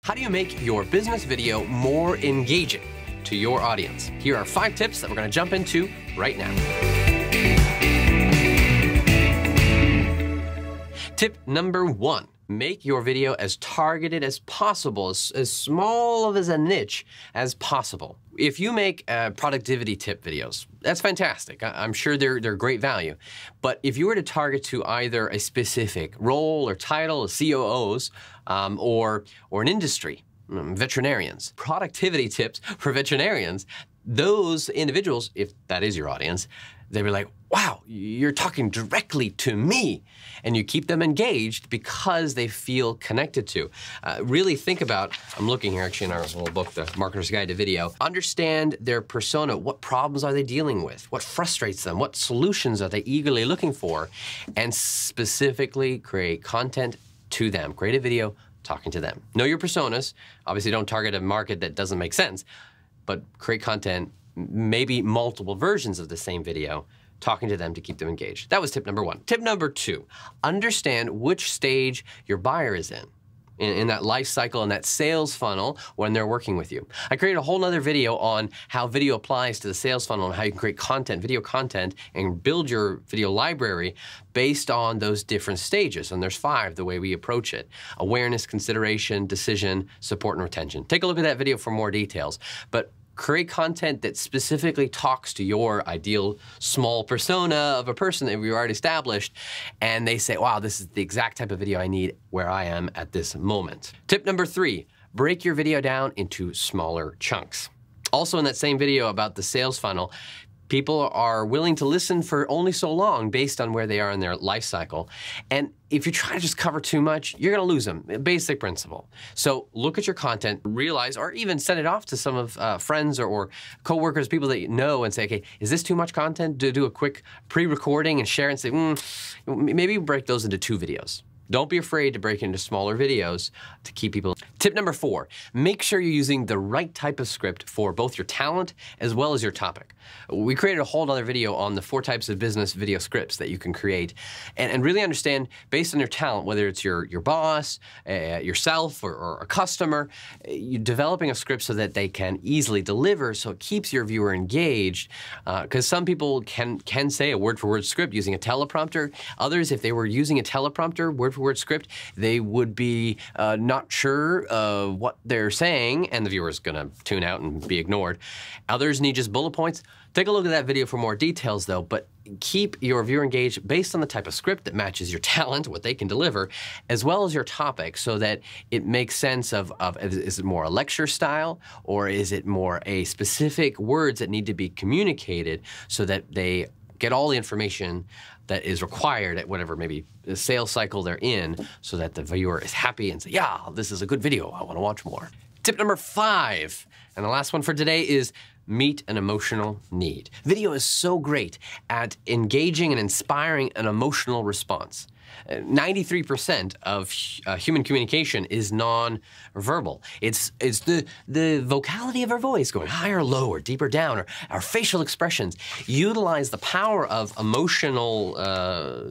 How do you make your business video more engaging to your audience? Here are 5 tips that we're going to jump into right now. Tip number 1. Make your video as targeted as possible, as small of a niche as possible. If you make productivity tip videos, that's fantastic. I'm sure they're great value. But if you were to target to either a specific role or title, COOs, or an industry, veterinarians, productivity tips for veterinarians, those individuals, if that is your audience, they were like, wow, you're talking directly to me. And you keep them engaged because they feel connected to. Really think about, I'm looking here actually in our little book, The Marketer's Guide to Video. Understand their persona. What problems are they dealing with? What frustrates them? What solutions are they eagerly looking for? And specifically create content to them. Create a video talking to them. Know your personas. Obviously don't target a market that doesn't make sense, but create content, maybe multiple versions of the same video, talking to them to keep them engaged. That was tip number 1. Tip number 2, understand which stage your buyer is in that life cycle and that sales funnel when they're working with you. I created a whole nother video on how video applies to the sales funnel and how you can create content, video content, and build your video library based on those different stages. And there's 5 the way we approach it: awareness, consideration, decision, support, and retention. Take a look at that video for more details. But create content that specifically talks to your ideal small persona of a person that we've already established, and they say, wow, this is the exact type of video I need where I am at this moment. Tip number 3, break your video down into smaller chunks. Also in that same video about the sales funnel, people are willing to listen for only so long based on where they are in their life cycle. And if you try to just cover too much, you're gonna lose them. Basic principle. So look at your content, realize, or even send it off to some of friends or coworkers, people that you know, and say, okay, is this too much content? Do a quick pre-recording and share and say, maybe break those into 2 videos. Don't be afraid to break into smaller videos to keep people. Tip number 4, make sure you're using the right type of script for both your talent as well as your topic. We created a whole other video on the 4 types of business video scripts that you can create and really understand based on your talent, whether it's your boss, yourself, or a customer, you're developing a script so that they can easily deliver so it keeps your viewer engaged. Because some people can say a word-for-word script using a teleprompter. Others, if they were using a teleprompter, word-for-word script, they would be not sure of what they're saying, and the viewer's gonna tune out and be ignored. Others need just bullet points. Take a look at that video for more details though, but keep your viewer engaged based on the type of script that matches your talent, what they can deliver, as well as your topic, so that it makes sense of is it more a lecture style, or is it more a specific words that need to be communicated so that they get all the information that is required at whatever maybe the sales cycle they're in, so that the viewer is happy and say, yeah, this is a good video, I want to watch more. Tip number 5, and the last one for today, is meet an emotional need. Video is so great at engaging and inspiring an emotional response. 93% of human communication is non-verbal. It's the vocality of our voice going higher or lower, deeper down, or our facial expressions. Utilize the power of emotional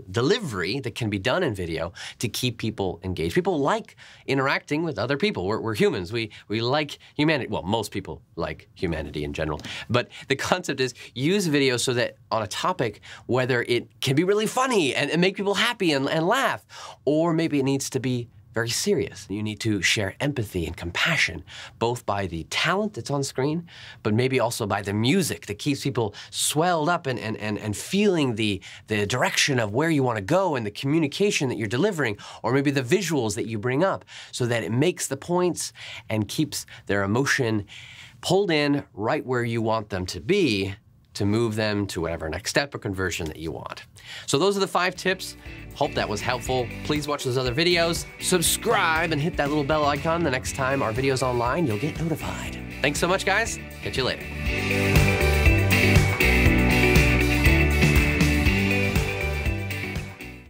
delivery that can be done in video to keep people engaged. People like interacting with other people. We're humans. We like humanity. Well, most people like humanity in general. But the concept is use video so that on a topic, whether it can be really funny and make people happy and laugh, or maybe it needs to be very serious. You need to share empathy and compassion, both by the talent that's on screen, but maybe also by the music that keeps people swelled up and feeling the direction of where you want to go and the communication that you're delivering, or maybe the visuals that you bring up, so that it makes the points and keeps their emotion pulled in right where you want them to be, to move them to whatever next step or conversion that you want. So those are the 5 tips. Hope that was helpful. Please watch those other videos, subscribe, and hit that little bell icon. The next time our video's online, you'll get notified. Thanks so much, guys. Catch you later.